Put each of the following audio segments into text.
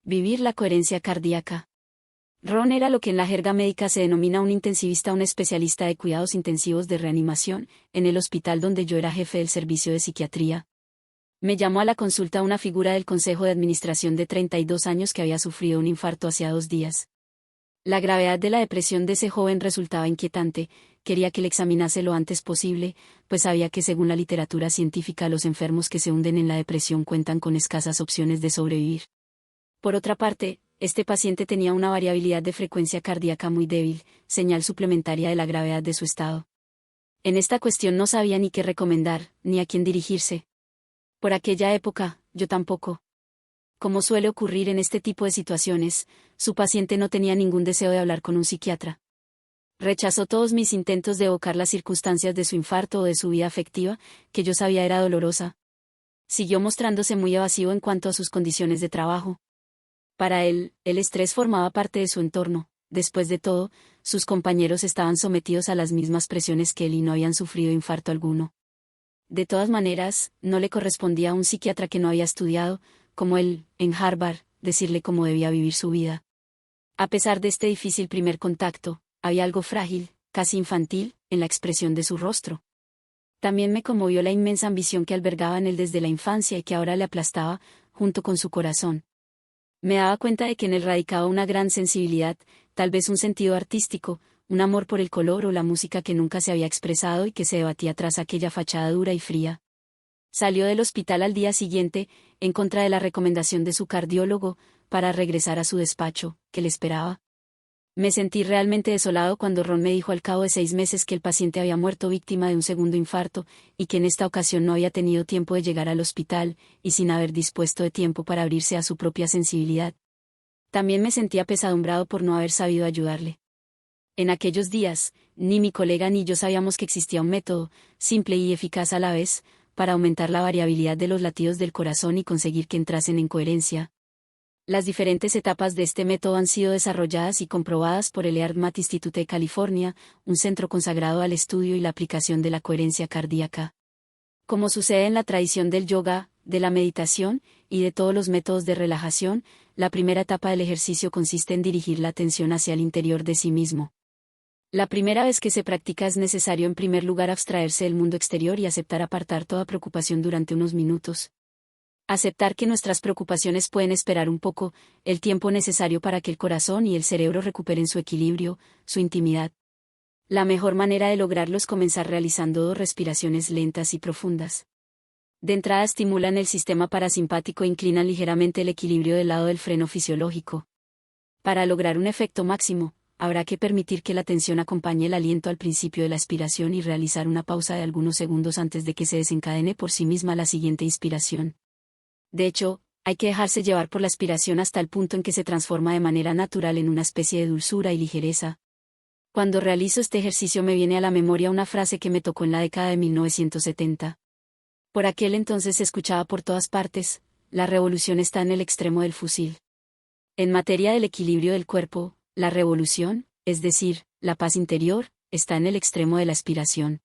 Vivir la coherencia cardíaca. Ron era lo que en la jerga médica se denomina un intensivista, un especialista de cuidados intensivos de reanimación, en el hospital donde yo era jefe del servicio de psiquiatría. Me llamó a la consulta una figura del Consejo de Administración de 32 años que había sufrido un infarto hacía 2 días. La gravedad de la depresión de ese joven resultaba inquietante. Quería que le examinase lo antes posible, pues sabía que según la literatura científica los enfermos que se hunden en la depresión cuentan con escasas opciones de sobrevivir. Por otra parte, este paciente tenía una variabilidad de frecuencia cardíaca muy débil, señal suplementaria de la gravedad de su estado. En esta cuestión no sabía ni qué recomendar, ni a quién dirigirse. Por aquella época, yo tampoco. Como suele ocurrir en este tipo de situaciones, su paciente no tenía ningún deseo de hablar con un psiquiatra. Rechazó todos mis intentos de evocar las circunstancias de su infarto o de su vida afectiva, que yo sabía era dolorosa. Siguió mostrándose muy evasivo en cuanto a sus condiciones de trabajo. Para él, el estrés formaba parte de su entorno. Después de todo, sus compañeros estaban sometidos a las mismas presiones que él y no habían sufrido infarto alguno. De todas maneras, no le correspondía a un psiquiatra que no había estudiado, como él, en Harvard, decirle cómo debía vivir su vida. A pesar de este difícil primer contacto, había algo frágil, casi infantil, en la expresión de su rostro. También me conmovió la inmensa ambición que albergaba en él desde la infancia y que ahora le aplastaba, junto con su corazón. Me daba cuenta de que en él radicaba una gran sensibilidad, tal vez un sentido artístico, un amor por el color o la música que nunca se había expresado y que se debatía tras aquella fachada dura y fría. Salió del hospital al día siguiente, en contra de la recomendación de su cardiólogo, para regresar a su despacho, que le esperaba. Me sentí realmente desolado cuando Ron me dijo al cabo de 6 meses que el paciente había muerto víctima de un segundo infarto, y que en esta ocasión no había tenido tiempo de llegar al hospital, y sin haber dispuesto de tiempo para abrirse a su propia sensibilidad. También me sentí apesadumbrado por no haber sabido ayudarle. En aquellos días, ni mi colega ni yo sabíamos que existía un método, simple y eficaz a la vez, para aumentar la variabilidad de los latidos del corazón y conseguir que entrasen en coherencia. Las diferentes etapas de este método han sido desarrolladas y comprobadas por el HeartMath Institute de California, un centro consagrado al estudio y la aplicación de la coherencia cardíaca. Como sucede en la tradición del yoga, de la meditación y de todos los métodos de relajación, la primera etapa del ejercicio consiste en dirigir la atención hacia el interior de sí mismo. La primera vez que se practica es necesario en primer lugar abstraerse del mundo exterior y aceptar apartar toda preocupación durante unos minutos. Aceptar que nuestras preocupaciones pueden esperar un poco, el tiempo necesario para que el corazón y el cerebro recuperen su equilibrio, su intimidad. La mejor manera de lograrlo es comenzar realizando 2 respiraciones lentas y profundas. De entrada estimulan el sistema parasimpático e inclinan ligeramente el equilibrio del lado del freno fisiológico. Para lograr un efecto máximo, habrá que permitir que la tensión acompañe el aliento al principio de la expiración y realizar una pausa de algunos segundos antes de que se desencadene por sí misma la siguiente inspiración. De hecho, hay que dejarse llevar por la aspiración hasta el punto en que se transforma de manera natural en una especie de dulzura y ligereza. Cuando realizo este ejercicio me viene a la memoria una frase que me tocó en la década de 1970. Por aquel entonces se escuchaba por todas partes: la revolución está en el extremo del fusil. En materia del equilibrio del cuerpo, la revolución, es decir, la paz interior, está en el extremo de la aspiración.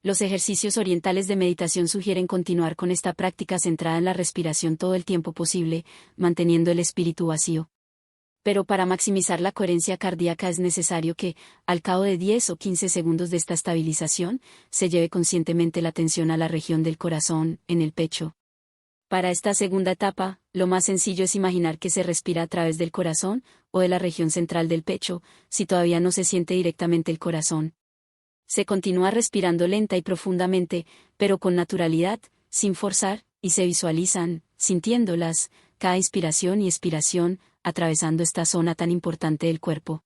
Los ejercicios orientales de meditación sugieren continuar con esta práctica centrada en la respiración todo el tiempo posible, manteniendo el espíritu vacío. Pero para maximizar la coherencia cardíaca es necesario que, al cabo de 10 o 15 segundos de esta estabilización, se lleve conscientemente la atención a la región del corazón, en el pecho. Para esta segunda etapa, lo más sencillo es imaginar que se respira a través del corazón, o de la región central del pecho, si todavía no se siente directamente el corazón. Se continúa respirando lenta y profundamente, pero con naturalidad, sin forzar, y se visualizan, sintiéndolas, cada inspiración y expiración, atravesando esta zona tan importante del cuerpo.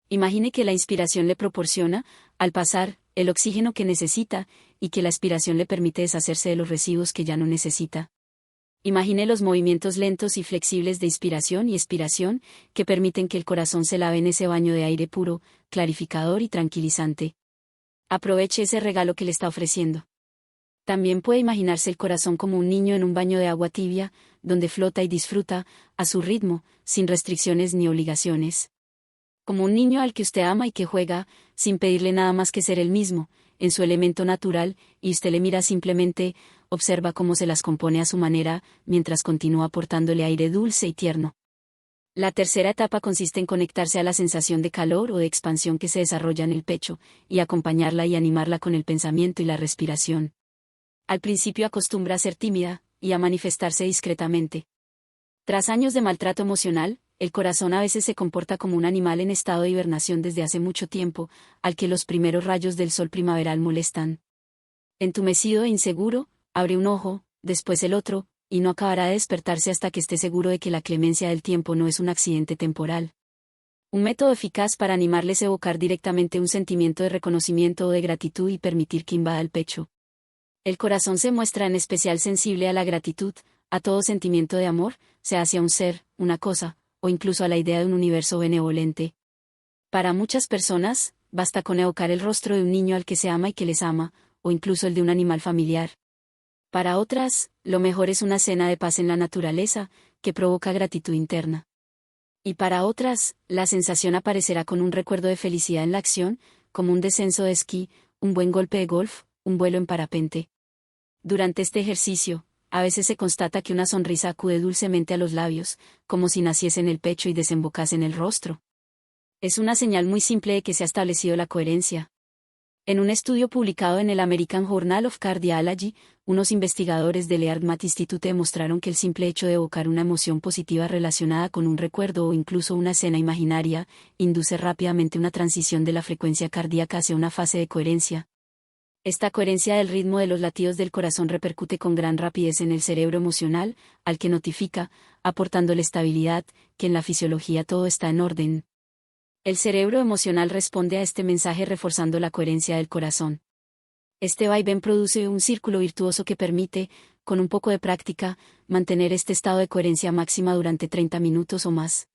Imagine que la inspiración le proporciona, al pasar, el oxígeno que necesita, y que la expiración le permite deshacerse de los residuos que ya no necesita. Imagine los movimientos lentos y flexibles de inspiración y expiración, que permiten que el corazón se lave en ese baño de aire puro, clarificador y tranquilizante. Aproveche ese regalo que le está ofreciendo. También puede imaginarse el corazón como un niño en un baño de agua tibia, donde flota y disfruta, a su ritmo, sin restricciones ni obligaciones. Como un niño al que usted ama y que juega, sin pedirle nada más que ser él mismo, en su elemento natural, y usted le mira simplemente, observa cómo se las compone a su manera, mientras continúa aportándole aire dulce y tierno. La tercera etapa consiste en conectarse a la sensación de calor o de expansión que se desarrolla en el pecho, y acompañarla y animarla con el pensamiento y la respiración. Al principio acostumbra a ser tímida, y a manifestarse discretamente. Tras años de maltrato emocional, el corazón a veces se comporta como un animal en estado de hibernación desde hace mucho tiempo, al que los primeros rayos del sol primaveral molestan. Entumecido e inseguro, abre un ojo, después el otro, y no acabará de despertarse hasta que esté seguro de que la clemencia del tiempo no es un accidente temporal. Un método eficaz para animarles es evocar directamente un sentimiento de reconocimiento o de gratitud y permitir que invada el pecho. El corazón se muestra en especial sensible a la gratitud, a todo sentimiento de amor, sea hacia un ser, una cosa, o incluso a la idea de un universo benevolente. Para muchas personas, basta con evocar el rostro de un niño al que se ama y que les ama, o incluso el de un animal familiar. Para otras, lo mejor es una escena de paz en la naturaleza, que provoca gratitud interna. Y para otras, la sensación aparecerá con un recuerdo de felicidad en la acción, como un descenso de esquí, un buen golpe de golf, un vuelo en parapente. Durante este ejercicio, a veces se constata que una sonrisa acude dulcemente a los labios, como si naciese en el pecho y desembocase en el rostro. Es una señal muy simple de que se ha establecido la coherencia. En un estudio publicado en el American Journal of Cardiology, unos investigadores del Earth Institute demostraron que el simple hecho de evocar una emoción positiva relacionada con un recuerdo o incluso una escena imaginaria, induce rápidamente una transición de la frecuencia cardíaca hacia una fase de coherencia. Esta coherencia del ritmo de los latidos del corazón repercute con gran rapidez en el cerebro emocional, al que notifica, aportándole estabilidad, que en la fisiología todo está en orden. El cerebro emocional responde a este mensaje reforzando la coherencia del corazón. Este vaivén produce un círculo virtuoso que permite, con un poco de práctica, mantener este estado de coherencia máxima durante 30 minutos o más.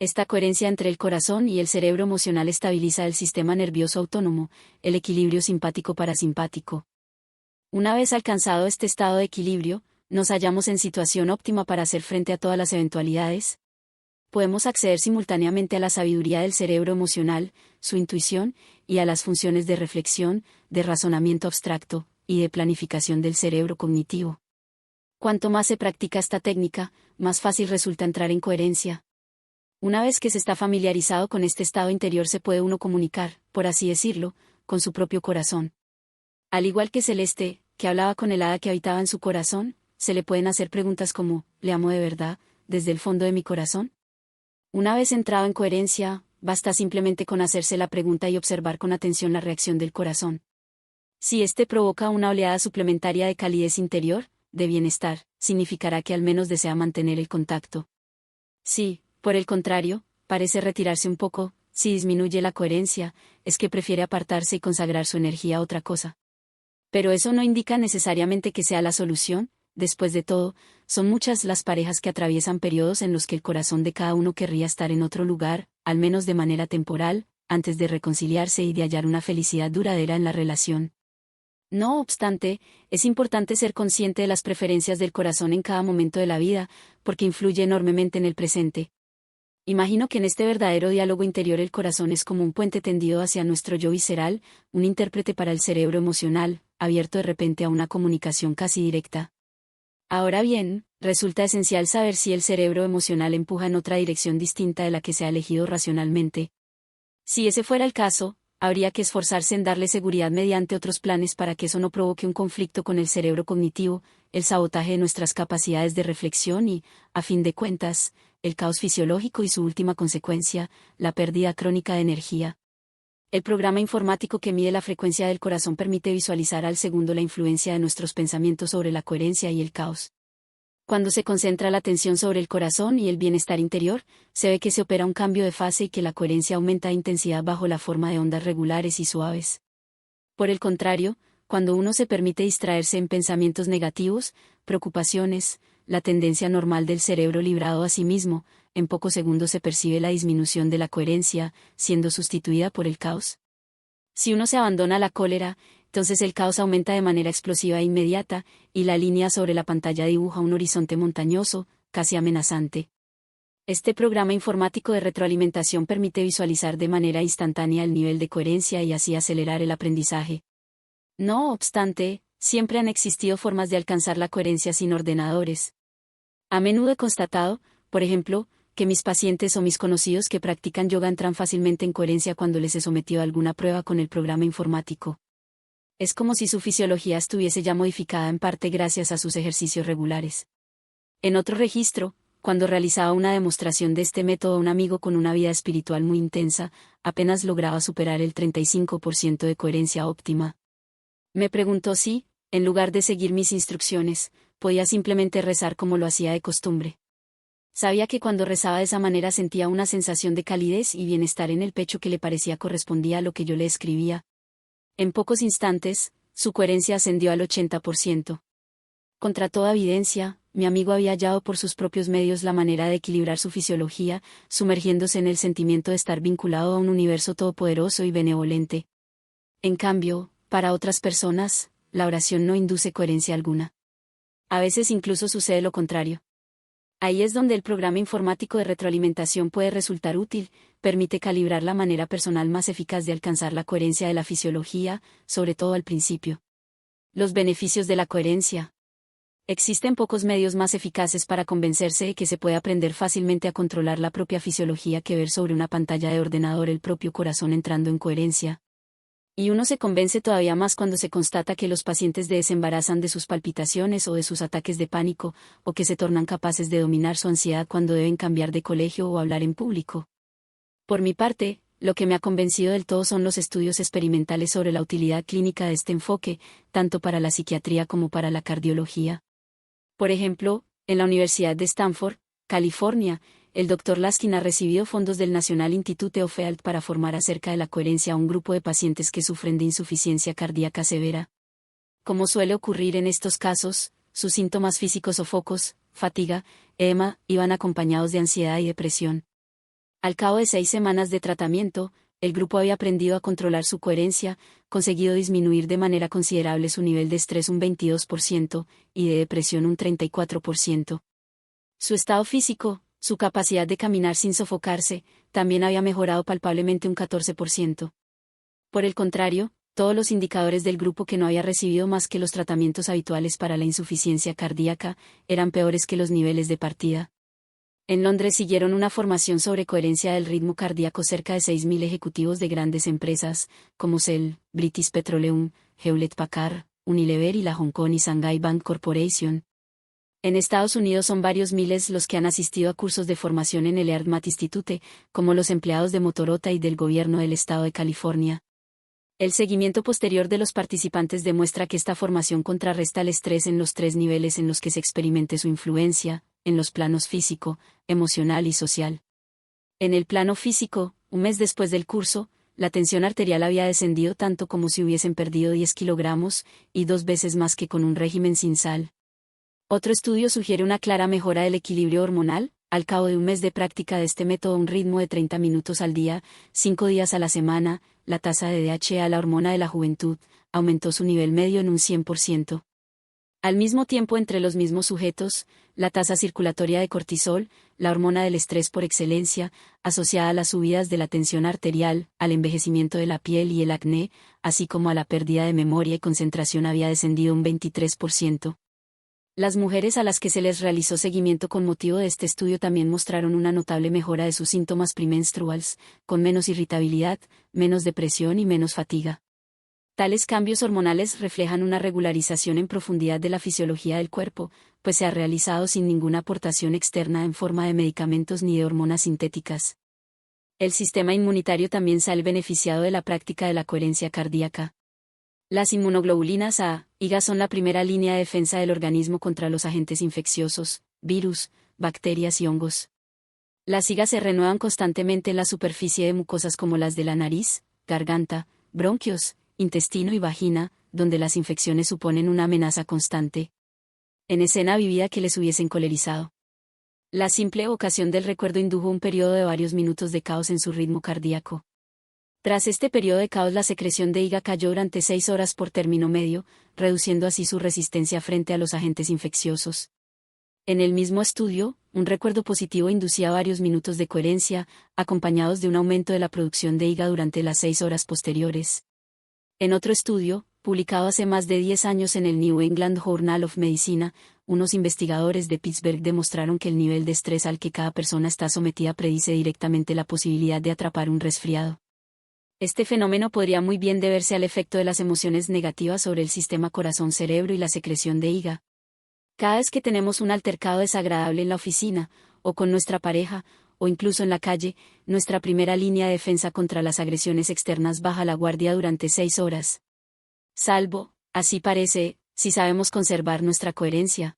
Esta coherencia entre el corazón y el cerebro emocional estabiliza el sistema nervioso autónomo, el equilibrio simpático-parasimpático. Una vez alcanzado este estado de equilibrio, nos hallamos en situación óptima para hacer frente a todas las eventualidades. Podemos acceder simultáneamente a la sabiduría del cerebro emocional, su intuición, y a las funciones de reflexión, de razonamiento abstracto, y de planificación del cerebro cognitivo. Cuanto más se practica esta técnica, más fácil resulta entrar en coherencia. Una vez que se está familiarizado con este estado interior se puede uno comunicar, por así decirlo, con su propio corazón. Al igual que Celeste, que hablaba con el hada que habitaba en su corazón, se le pueden hacer preguntas como, ¿le amo de verdad, desde el fondo de mi corazón? Una vez entrado en coherencia, basta simplemente con hacerse la pregunta y observar con atención la reacción del corazón. Si éste provoca una oleada suplementaria de calidez interior, de bienestar, significará que al menos desea mantener el contacto. Si, por el contrario, parece retirarse un poco, si disminuye la coherencia, es que prefiere apartarse y consagrar su energía a otra cosa. Pero eso no indica necesariamente que sea la solución. Después de todo, son muchas las parejas que atraviesan periodos en los que el corazón de cada uno querría estar en otro lugar, al menos de manera temporal, antes de reconciliarse y de hallar una felicidad duradera en la relación. No obstante, es importante ser consciente de las preferencias del corazón en cada momento de la vida, porque influye enormemente en el presente. Imagino que en este verdadero diálogo interior el corazón es como un puente tendido hacia nuestro yo visceral, un intérprete para el cerebro emocional, abierto de repente a una comunicación casi directa. Ahora bien, resulta esencial saber si el cerebro emocional empuja en otra dirección distinta de la que se ha elegido racionalmente. Si ese fuera el caso, habría que esforzarse en darle seguridad mediante otros planes para que eso no provoque un conflicto con el cerebro cognitivo, el sabotaje de nuestras capacidades de reflexión y, a fin de cuentas, el caos fisiológico y su última consecuencia, la pérdida crónica de energía. El programa informático que mide la frecuencia del corazón permite visualizar al segundo la influencia de nuestros pensamientos sobre la coherencia y el caos. Cuando se concentra la atención sobre el corazón y el bienestar interior, se ve que se opera un cambio de fase y que la coherencia aumenta de intensidad bajo la forma de ondas regulares y suaves. Por el contrario, cuando uno se permite distraerse en pensamientos negativos, preocupaciones, la tendencia normal del cerebro librado a sí mismo, en pocos segundos se percibe la disminución de la coherencia, siendo sustituida por el caos. Si uno se abandona a la cólera, entonces el caos aumenta de manera explosiva e inmediata, y la línea sobre la pantalla dibuja un horizonte montañoso, casi amenazante. Este programa informático de retroalimentación permite visualizar de manera instantánea el nivel de coherencia y así acelerar el aprendizaje. No obstante, siempre han existido formas de alcanzar la coherencia sin ordenadores. A menudo he constatado, por ejemplo, que mis pacientes o mis conocidos que practican yoga entran fácilmente en coherencia cuando les he sometido a alguna prueba con el programa informático. Es como si su fisiología estuviese ya modificada en parte gracias a sus ejercicios regulares. En otro registro, cuando realizaba una demostración de este método a un amigo con una vida espiritual muy intensa, apenas lograba superar el 35% de coherencia óptima. Me preguntó si, en lugar de seguir mis instrucciones, podía simplemente rezar como lo hacía de costumbre. Sabía que cuando rezaba de esa manera sentía una sensación de calidez y bienestar en el pecho que le parecía correspondía a lo que yo le escribía. En pocos instantes, su coherencia ascendió al 80%. Contra toda evidencia, mi amigo había hallado por sus propios medios la manera de equilibrar su fisiología, sumergiéndose en el sentimiento de estar vinculado a un universo todopoderoso y benevolente. En cambio, para otras personas, la oración no induce coherencia alguna. A veces incluso sucede lo contrario. Ahí es donde el programa informático de retroalimentación puede resultar útil, permite calibrar la manera personal más eficaz de alcanzar la coherencia de la fisiología, sobre todo al principio. Los beneficios de la coherencia. Existen pocos medios más eficaces para convencerse de que se puede aprender fácilmente a controlar la propia fisiología que ver sobre una pantalla de ordenador el propio corazón entrando en coherencia. Y uno se convence todavía más cuando se constata que los pacientes desembarazan de sus palpitaciones o de sus ataques de pánico, o que se tornan capaces de dominar su ansiedad cuando deben cambiar de colegio o hablar en público. Por mi parte, lo que me ha convencido del todo son los estudios experimentales sobre la utilidad clínica de este enfoque, tanto para la psiquiatría como para la cardiología. Por ejemplo, en la Universidad de Stanford, California, el Dr. Laskin ha recibido fondos del National Institute of Health para formar acerca de la coherencia a un grupo de pacientes que sufren de insuficiencia cardíaca severa. Como suele ocurrir en estos casos, sus síntomas físicos o focos, fatiga, edema, iban acompañados de ansiedad y depresión. Al cabo de 6 semanas de tratamiento, el grupo había aprendido a controlar su coherencia, conseguido disminuir de manera considerable su nivel de estrés un 22% y de depresión un 34%. Su estado físico, su capacidad de caminar sin sofocarse, también había mejorado palpablemente un 14%. Por el contrario, todos los indicadores del grupo que no había recibido más que los tratamientos habituales para la insuficiencia cardíaca, eran peores que los niveles de partida. En Londres siguieron una formación sobre coherencia del ritmo cardíaco cerca de 6.000 ejecutivos de grandes empresas, como Shell, British Petroleum, Hewlett Packard, Unilever y la Hong Kong y Shanghai Bank Corporation. En Estados Unidos son varios miles los que han asistido a cursos de formación en el HeartMath Institute, como los empleados de Motorola y del gobierno del estado de California. El seguimiento posterior de los participantes demuestra que esta formación contrarresta el estrés en los 3 niveles en los que se experimente su influencia, en los planos físico, emocional y social. En el plano físico, un mes después del curso, la tensión arterial había descendido tanto como si hubiesen perdido 10 kilogramos, y 2 veces más que con un régimen sin sal. Otro estudio sugiere una clara mejora del equilibrio hormonal. Al cabo de un mes de práctica de este método a un ritmo de 30 minutos al día, 5 días a la semana, la tasa de DHEA, la hormona de la juventud, aumentó su nivel medio en un 100%. Al mismo tiempo, entre los mismos sujetos, la tasa circulatoria de cortisol, la hormona del estrés por excelencia, asociada a las subidas de la tensión arterial, al envejecimiento de la piel y el acné, así como a la pérdida de memoria y concentración, había descendido un 23%. Las mujeres a las que se les realizó seguimiento con motivo de este estudio también mostraron una notable mejora de sus síntomas premenstruales, con menos irritabilidad, menos depresión y menos fatiga. Tales cambios hormonales reflejan una regularización en profundidad de la fisiología del cuerpo, pues se ha realizado sin ninguna aportación externa en forma de medicamentos ni de hormonas sintéticas. El sistema inmunitario también sale beneficiado de la práctica de la coherencia cardíaca. Las inmunoglobulinas A y Ga son la primera línea de defensa del organismo contra los agentes infecciosos, virus, bacterias y hongos. Las IgA se renuevan constantemente en la superficie de mucosas como las de la nariz, garganta, bronquios, intestino y vagina, donde las infecciones suponen una amenaza constante. En escena vivida que les hubiesen colerizado. La simple evocación del recuerdo indujo un periodo de varios minutos de caos en su ritmo cardíaco. Tras este periodo de caos, la secreción de IgA cayó durante 6 horas por término medio, reduciendo así su resistencia frente a los agentes infecciosos. En el mismo estudio, un recuerdo positivo inducía varios minutos de coherencia, acompañados de un aumento de la producción de IgA durante las 6 horas posteriores. En otro estudio, publicado hace más de 10 años en el New England Journal of Medicine, unos investigadores de Pittsburgh demostraron que el nivel de estrés al que cada persona está sometida predice directamente la posibilidad de atrapar un resfriado. Este fenómeno podría muy bien deberse al efecto de las emociones negativas sobre el sistema corazón-cerebro y la secreción de IgA. Cada vez que tenemos un altercado desagradable en la oficina, o con nuestra pareja, o incluso en la calle, nuestra primera línea de defensa contra las agresiones externas baja la guardia durante 6 horas. Salvo, así parece, si sabemos conservar nuestra coherencia.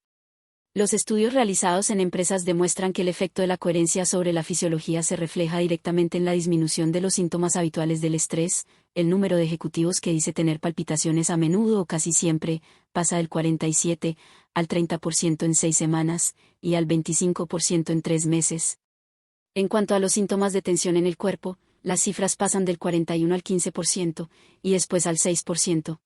Los estudios realizados en empresas demuestran que el efecto de la coherencia sobre la fisiología se refleja directamente en la disminución de los síntomas habituales del estrés. El número de ejecutivos que dice tener palpitaciones a menudo o casi siempre pasa del 47 al 30% en 6 semanas y al 25% en 3 meses. En cuanto a los síntomas de tensión en el cuerpo, las cifras pasan del 41 al 15% y después al 6%.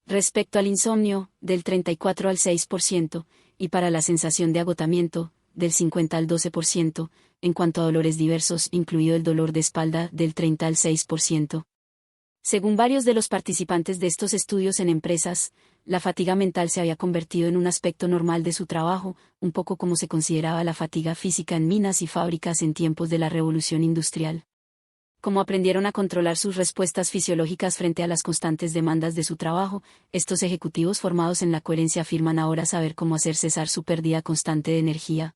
Respecto al insomnio, del 34 al 6%, y para la sensación de agotamiento, del 50 al 12%, en cuanto a dolores diversos, incluido el dolor de espalda, del 30 al 6%. Según varios de los participantes de estos estudios en empresas, la fatiga mental se había convertido en un aspecto normal de su trabajo, un poco como se consideraba la fatiga física en minas y fábricas en tiempos de la Revolución Industrial. Como aprendieron a controlar sus respuestas fisiológicas frente a las constantes demandas de su trabajo, estos ejecutivos formados en la coherencia afirman ahora saber cómo hacer cesar su pérdida constante de energía.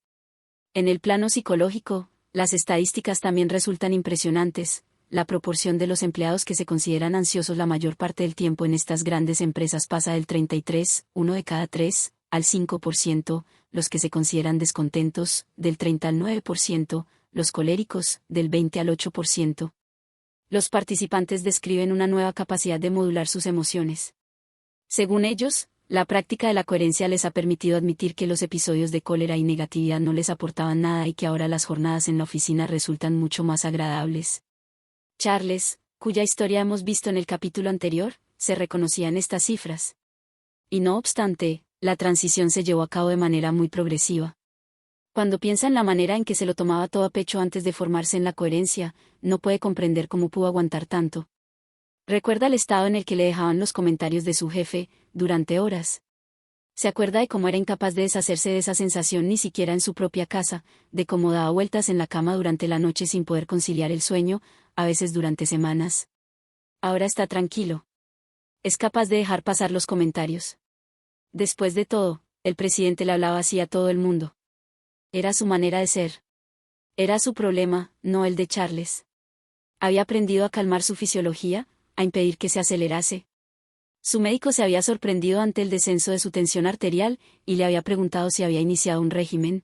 En el plano psicológico, las estadísticas también resultan impresionantes. La proporción de los empleados que se consideran ansiosos la mayor parte del tiempo en estas grandes empresas pasa del 33, uno de cada 3, al 5%, los que se consideran descontentos, del 30 al 9%, los coléricos, del 20 al 8%. Los participantes describen una nueva capacidad de modular sus emociones. Según ellos, la práctica de la coherencia les ha permitido admitir que los episodios de cólera y negatividad no les aportaban nada y que ahora las jornadas en la oficina resultan mucho más agradables. Charles, cuya historia hemos visto en el capítulo anterior, se reconocía en estas cifras. Y no obstante, la transición se llevó a cabo de manera muy progresiva. Cuando piensa en la manera en que se lo tomaba todo a pecho antes de formarse en la coherencia, no puede comprender cómo pudo aguantar tanto. Recuerda el estado en el que le dejaban los comentarios de su jefe, durante horas. Se acuerda de cómo era incapaz de deshacerse de esa sensación ni siquiera en su propia casa, de cómo daba vueltas en la cama durante la noche sin poder conciliar el sueño, a veces durante semanas. Ahora está tranquilo. Es capaz de dejar pasar los comentarios. Después de todo, el presidente le hablaba así a todo el mundo. Era su manera de ser. Era su problema, no el de Charles. Había aprendido a calmar su fisiología, a impedir que se acelerase. Su médico se había sorprendido ante el descenso de su tensión arterial y le había preguntado si había iniciado un régimen.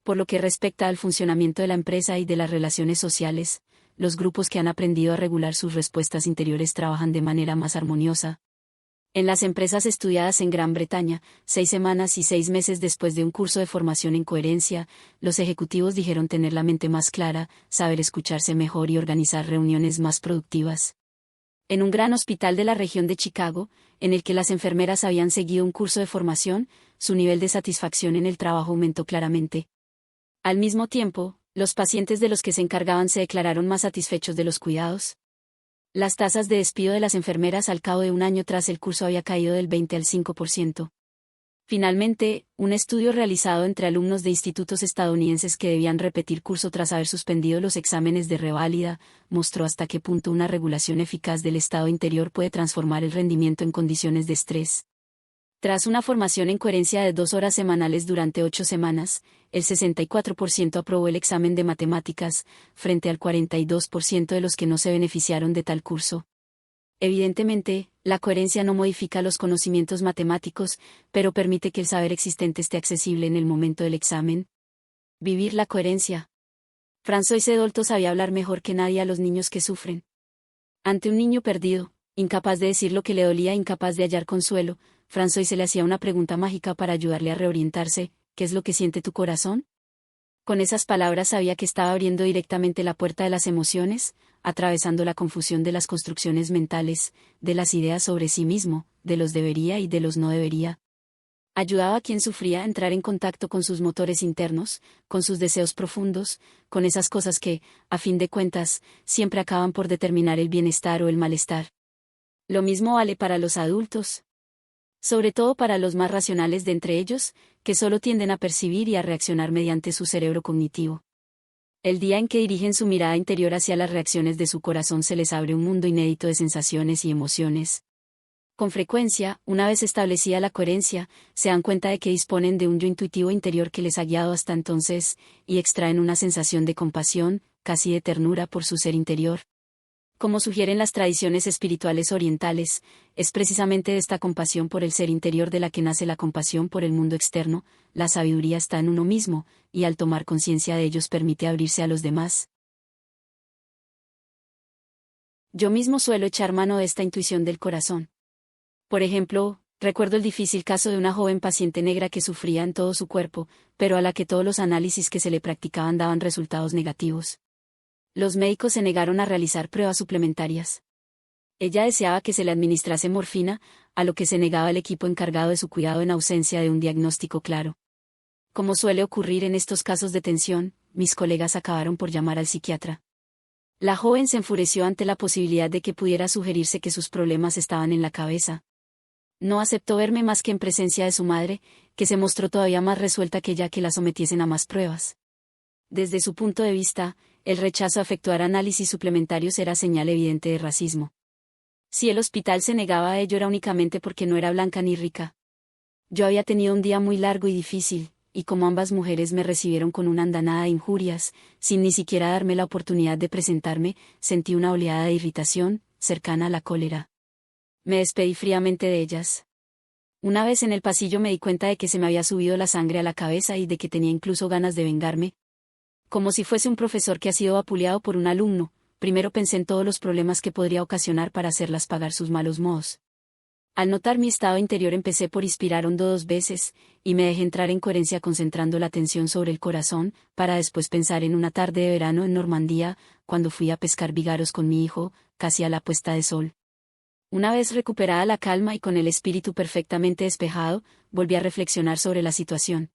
Por lo que respecta al funcionamiento de la empresa y de las relaciones sociales, los grupos que han aprendido a regular sus respuestas interiores trabajan de manera más armoniosa. En las empresas estudiadas en Gran Bretaña, 6 semanas y 6 meses después de un curso de formación en coherencia, los ejecutivos dijeron tener la mente más clara, saber escucharse mejor y organizar reuniones más productivas. En un gran hospital de la región de Chicago, en el que las enfermeras habían seguido un curso de formación, su nivel de satisfacción en el trabajo aumentó claramente. Al mismo tiempo, los pacientes de los que se encargaban se declararon más satisfechos de los cuidados. Las tasas de despido de las enfermeras al cabo de un año tras el curso había caído del 20 al 5%. Finalmente, un estudio realizado entre alumnos de institutos estadounidenses que debían repetir curso tras haber suspendido los exámenes de reválida, mostró hasta qué punto una regulación eficaz del estado interior puede transformar el rendimiento en condiciones de estrés. Tras una formación en coherencia de 2 horas semanales durante 8 semanas, el 64% aprobó el examen de matemáticas, frente al 42% de los que no se beneficiaron de tal curso. Evidentemente, la coherencia no modifica los conocimientos matemáticos, pero permite que el saber existente esté accesible en el momento del examen. Vivir la coherencia. François Dolto sabía hablar mejor que nadie a los niños que sufren. Ante un niño perdido, incapaz de decir lo que le dolía, incapaz de hallar consuelo, François se le hacía una pregunta mágica para ayudarle a reorientarse: ¿qué es lo que siente tu corazón? Con esas palabras sabía que estaba abriendo directamente la puerta de las emociones, atravesando la confusión de las construcciones mentales, de las ideas sobre sí mismo, de los debería y de los no debería. Ayudaba a quien sufría a entrar en contacto con sus motores internos, con sus deseos profundos, con esas cosas que, a fin de cuentas, siempre acaban por determinar el bienestar o el malestar. Lo mismo vale para los adultos. Sobre todo para los más racionales de entre ellos, que solo tienden a percibir y a reaccionar mediante su cerebro cognitivo. El día en que dirigen su mirada interior hacia las reacciones de su corazón se les abre un mundo inédito de sensaciones y emociones. Con frecuencia, una vez establecida la coherencia, se dan cuenta de que disponen de un yo intuitivo interior que les ha guiado hasta entonces, y extraen una sensación de compasión, casi de ternura por su ser interior. Como sugieren las tradiciones espirituales orientales, es precisamente de esta compasión por el ser interior de la que nace la compasión por el mundo externo. La sabiduría está en uno mismo, y al tomar conciencia de ellos permite abrirse a los demás. Yo mismo suelo echar mano de esta intuición del corazón. Por ejemplo, recuerdo el difícil caso de una joven paciente negra que sufría en todo su cuerpo, pero a la que todos los análisis que se le practicaban daban resultados negativos. Los médicos se negaron a realizar pruebas suplementarias. Ella deseaba que se le administrase morfina, a lo que se negaba el equipo encargado de su cuidado en ausencia de un diagnóstico claro. Como suele ocurrir en estos casos de tensión, mis colegas acabaron por llamar al psiquiatra. La joven se enfureció ante la posibilidad de que pudiera sugerirse que sus problemas estaban en la cabeza. No aceptó verme más que en presencia de su madre, que se mostró todavía más resuelta que ella que la sometiesen a más pruebas. Desde su punto de vista, el rechazo a efectuar análisis suplementarios era señal evidente de racismo. Si el hospital se negaba a ello era únicamente porque no era blanca ni rica. Yo había tenido un día muy largo y difícil, y como ambas mujeres me recibieron con una andanada de injurias, sin ni siquiera darme la oportunidad de presentarme, sentí una oleada de irritación, cercana a la cólera. Me despedí fríamente de ellas. Una vez en el pasillo me di cuenta de que se me había subido la sangre a la cabeza y de que tenía incluso ganas de vengarme. Como si fuese un profesor que ha sido vapuleado por un alumno, primero pensé en todos los problemas que podría ocasionar para hacerlas pagar sus malos modos. Al notar mi estado interior empecé por inspirar hondo 2 veces, y me dejé entrar en coherencia concentrando la atención sobre el corazón, para después pensar en una tarde de verano en Normandía, cuando fui a pescar vígaros con mi hijo, casi a la puesta de sol. Una vez recuperada la calma y con el espíritu perfectamente despejado, volví a reflexionar sobre la situación.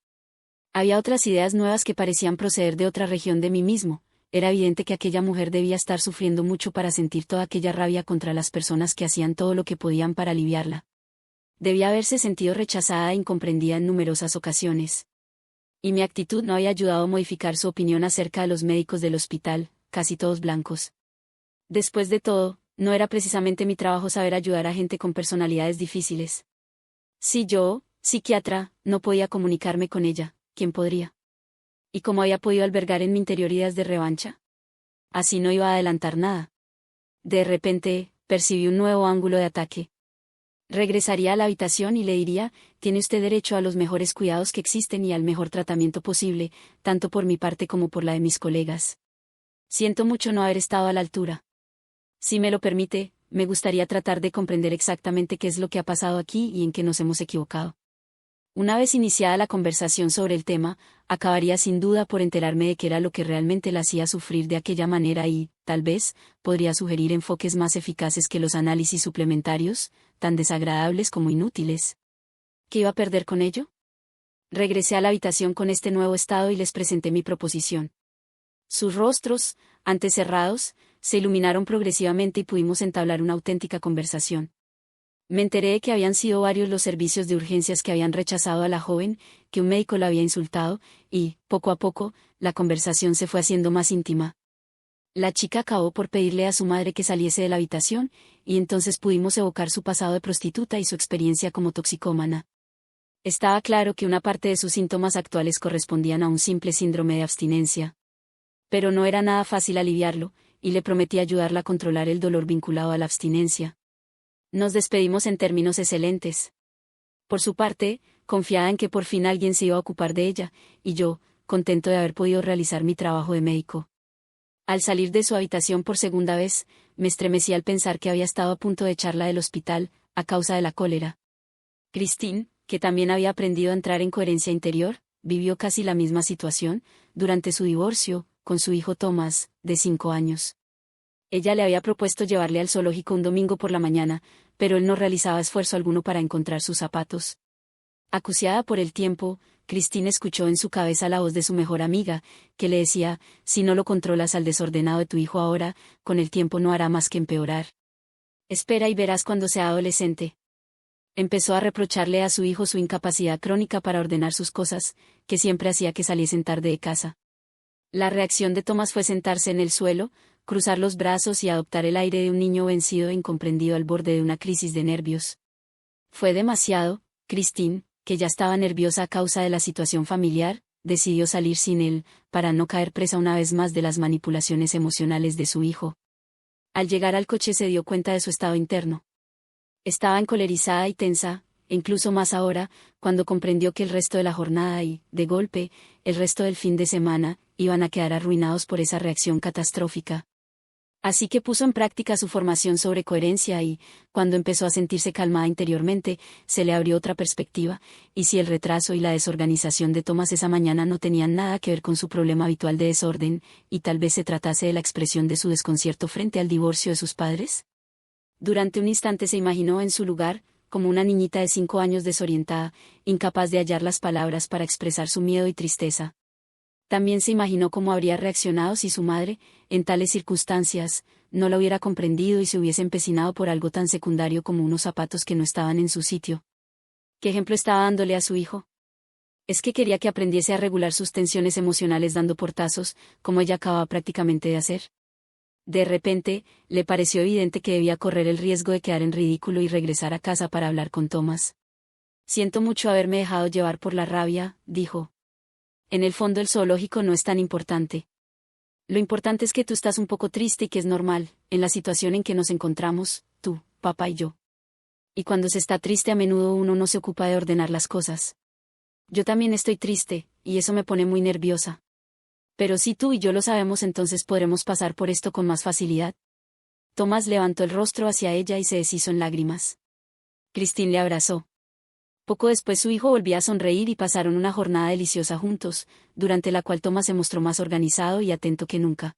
Había otras ideas nuevas que parecían proceder de otra región de mí mismo. Era evidente que aquella mujer debía estar sufriendo mucho para sentir toda aquella rabia contra las personas que hacían todo lo que podían para aliviarla. Debía haberse sentido rechazada e incomprendida en numerosas ocasiones. Y mi actitud no había ayudado a modificar su opinión acerca de los médicos del hospital, casi todos blancos. Después de todo, no era precisamente mi trabajo saber ayudar a gente con personalidades difíciles. Si yo, psiquiatra, no podía comunicarme con ella, ¿quién podría? ¿Y cómo había podido albergar en mi interior ideas de revancha? Así no iba a adelantar nada. De repente, percibí un nuevo ángulo de ataque. Regresaría a la habitación y le diría: tiene usted derecho a los mejores cuidados que existen y al mejor tratamiento posible, tanto por mi parte como por la de mis colegas. Siento mucho no haber estado a la altura. Si me lo permite, me gustaría tratar de comprender exactamente qué es lo que ha pasado aquí y en qué nos hemos equivocado. Una vez iniciada la conversación sobre el tema, acabaría sin duda por enterarme de qué era lo que realmente la hacía sufrir de aquella manera y, tal vez, podría sugerir enfoques más eficaces que los análisis suplementarios, tan desagradables como inútiles. ¿Qué iba a perder con ello? Regresé a la habitación con este nuevo estado y les presenté mi proposición. Sus rostros, antes cerrados, se iluminaron progresivamente y pudimos entablar una auténtica conversación. Me enteré de que habían sido varios los servicios de urgencias que habían rechazado a la joven, que un médico la había insultado, y, poco a poco, la conversación se fue haciendo más íntima. La chica acabó por pedirle a su madre que saliese de la habitación, y entonces pudimos evocar su pasado de prostituta y su experiencia como toxicómana. Estaba claro que una parte de sus síntomas actuales correspondían a un simple síndrome de abstinencia. Pero no era nada fácil aliviarlo, y le prometí ayudarla a controlar el dolor vinculado a la abstinencia. Nos despedimos en términos excelentes. Por su parte, confiada en que por fin alguien se iba a ocupar de ella, y yo, contento de haber podido realizar mi trabajo de médico. Al salir de su habitación por segunda vez, me estremecí al pensar que había estado a punto de echarla del hospital, a causa de la cólera. Christine, que también había aprendido a entrar en coherencia interior, vivió casi la misma situación, durante su divorcio, con su hijo Thomas, de 5 años. Ella le había propuesto llevarle al zoológico un domingo por la mañana, pero él no realizaba esfuerzo alguno para encontrar sus zapatos. Acuciada por el tiempo, Christine escuchó en su cabeza la voz de su mejor amiga, que le decía: si no lo controlas al desordenado de tu hijo ahora, con el tiempo no hará más que empeorar. Espera y verás cuando sea adolescente. Empezó a reprocharle a su hijo su incapacidad crónica para ordenar sus cosas, que siempre hacía que saliesen tarde de casa. La reacción de Thomas fue sentarse en el suelo, cruzar los brazos y adoptar el aire de un niño vencido e incomprendido al borde de una crisis de nervios. Fue demasiado. Christine, que ya estaba nerviosa a causa de la situación familiar, decidió salir sin él, para no caer presa una vez más de las manipulaciones emocionales de su hijo. Al llegar al coche se dio cuenta de su estado interno. Estaba encolerizada y tensa, e incluso más ahora, cuando comprendió que el resto de la jornada y, de golpe, el resto del fin de semana, iban a quedar arruinados por esa reacción catastrófica. Así que puso en práctica su formación sobre coherencia y, cuando empezó a sentirse calmada interiormente, se le abrió otra perspectiva, y si el retraso y la desorganización de Thomas esa mañana no tenían nada que ver con su problema habitual de desorden, y tal vez se tratase de la expresión de su desconcierto frente al divorcio de sus padres. Durante un instante se imaginó en su lugar, como una niñita de 5 años desorientada, incapaz de hallar las palabras para expresar su miedo y tristeza. También se imaginó cómo habría reaccionado si su madre, en tales circunstancias, no la hubiera comprendido y se hubiese empecinado por algo tan secundario como unos zapatos que no estaban en su sitio. ¿Qué ejemplo estaba dándole a su hijo? Es que quería que aprendiese a regular sus tensiones emocionales dando portazos, como ella acababa prácticamente de hacer. De repente, le pareció evidente que debía correr el riesgo de quedar en ridículo y regresar a casa para hablar con Thomas. Siento mucho haberme dejado llevar por la rabia, dijo. En el fondo el zoológico no es tan importante. Lo importante es que tú estás un poco triste y que es normal, en la situación en que nos encontramos, tú, papá y yo. Y cuando se está triste a menudo uno no se ocupa de ordenar las cosas. Yo también estoy triste, y eso me pone muy nerviosa. Pero si tú y yo lo sabemos, entonces podremos pasar por esto con más facilidad. Thomas levantó el rostro hacia ella y se deshizo en lágrimas. Christine le abrazó. Poco después su hijo volvía a sonreír y pasaron una jornada deliciosa juntos, durante la cual Thomas se mostró más organizado y atento que nunca.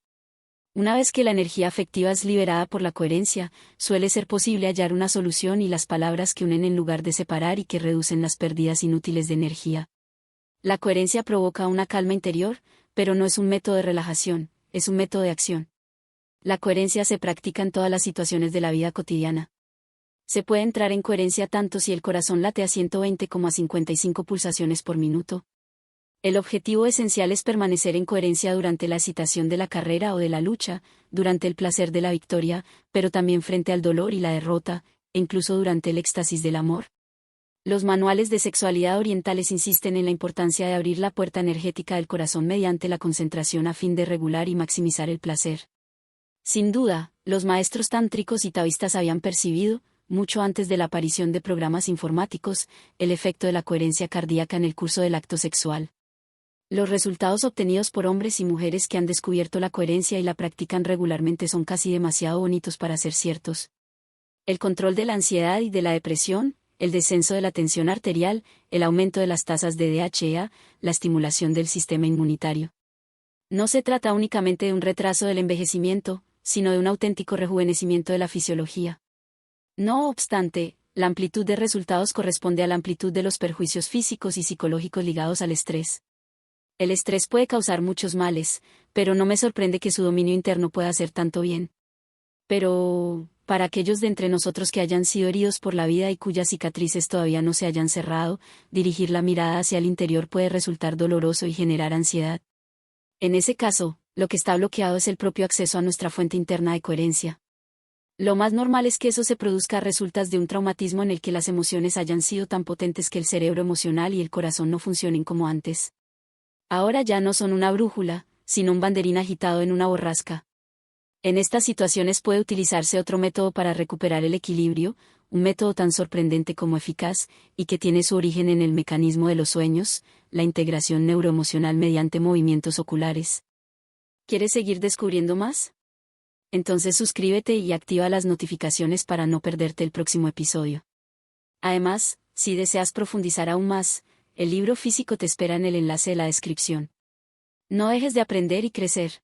Una vez que la energía afectiva es liberada por la coherencia, suele ser posible hallar una solución y las palabras que unen en lugar de separar y que reducen las pérdidas inútiles de energía. La coherencia provoca una calma interior, pero no es un método de relajación, es un método de acción. La coherencia se practica en todas las situaciones de la vida cotidiana. Se puede entrar en coherencia tanto si el corazón late a 120,55 pulsaciones por minuto. El objetivo esencial es permanecer en coherencia durante la excitación de la carrera o de la lucha, durante el placer de la victoria, pero también frente al dolor y la derrota, e incluso durante el éxtasis del amor. Los manuales de sexualidad orientales insisten en la importancia de abrir la puerta energética del corazón mediante la concentración a fin de regular y maximizar el placer. Sin duda, los maestros tántricos y taoístas habían percibido, mucho antes de la aparición de programas informáticos, el efecto de la coherencia cardíaca en el curso del acto sexual. Los resultados obtenidos por hombres y mujeres que han descubierto la coherencia y la practican regularmente son casi demasiado bonitos para ser ciertos. El control de la ansiedad y de la depresión, el descenso de la tensión arterial, el aumento de las tasas de DHEA, la estimulación del sistema inmunitario. No se trata únicamente de un retraso del envejecimiento, sino de un auténtico rejuvenecimiento de la fisiología. No obstante, la amplitud de resultados corresponde a la amplitud de los perjuicios físicos y psicológicos ligados al estrés. El estrés puede causar muchos males, pero no me sorprende que su dominio interno pueda hacer tanto bien. Pero, para aquellos de entre nosotros que hayan sido heridos por la vida y cuyas cicatrices todavía no se hayan cerrado, dirigir la mirada hacia el interior puede resultar doloroso y generar ansiedad. En ese caso, lo que está bloqueado es el propio acceso a nuestra fuente interna de coherencia. Lo más normal es que eso se produzca a resultas de un traumatismo en el que las emociones hayan sido tan potentes que el cerebro emocional y el corazón no funcionen como antes. Ahora ya no son una brújula, sino un banderín agitado en una borrasca. En estas situaciones puede utilizarse otro método para recuperar el equilibrio, un método tan sorprendente como eficaz, y que tiene su origen en el mecanismo de los sueños, la integración neuroemocional mediante movimientos oculares. ¿Quieres seguir descubriendo más? Entonces suscríbete y activa las notificaciones para no perderte el próximo episodio. Además, si deseas profundizar aún más, el libro físico te espera en el enlace de la descripción. No dejes de aprender y crecer.